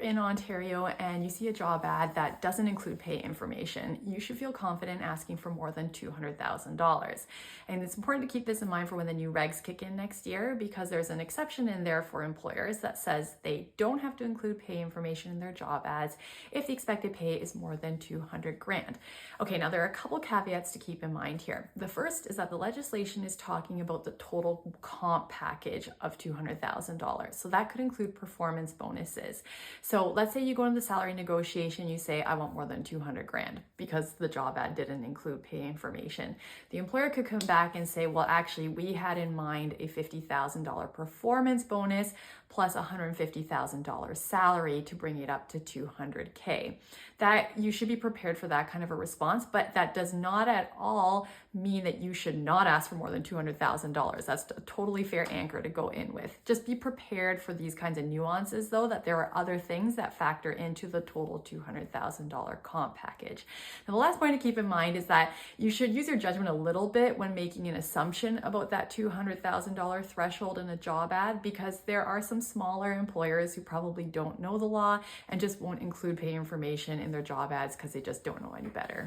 in Ontario and you see a job ad that doesn't include pay information, you should feel confident asking for more than $200,000. And it's important to keep this in mind for when the new regs kick in next year, because there's an exception in there for employers that says they don't have to include pay information in their job ads if the expected pay is more than 200 grand. Okay, now there are a couple caveats to keep in mind here. The first is that the legislation is talking about the total comp package of $200,000. So that could include performance bonuses. So let's say you go into the salary negotiation, you say, I want more than 200 grand because the job ad didn't include pay information. The employer could come back and say, well, actually, we had in mind a $50,000 performance bonus plus $150,000 salary to bring it up to 200K. That you should be prepared for that kind of a response, but that does not at all mean that you should not ask for more than $200,000. That's a totally fair anchor to go in with. Just be prepared for these kinds of nuances, though, that there are other things that factor into the total $200,000 comp package. Now, the last point to keep in mind is that you should use your judgment a little bit when making an assumption about that $200,000 threshold in a job ad, because there are some smaller employers who probably don't know the law and just won't include pay information in their job ads because they just don't know any better.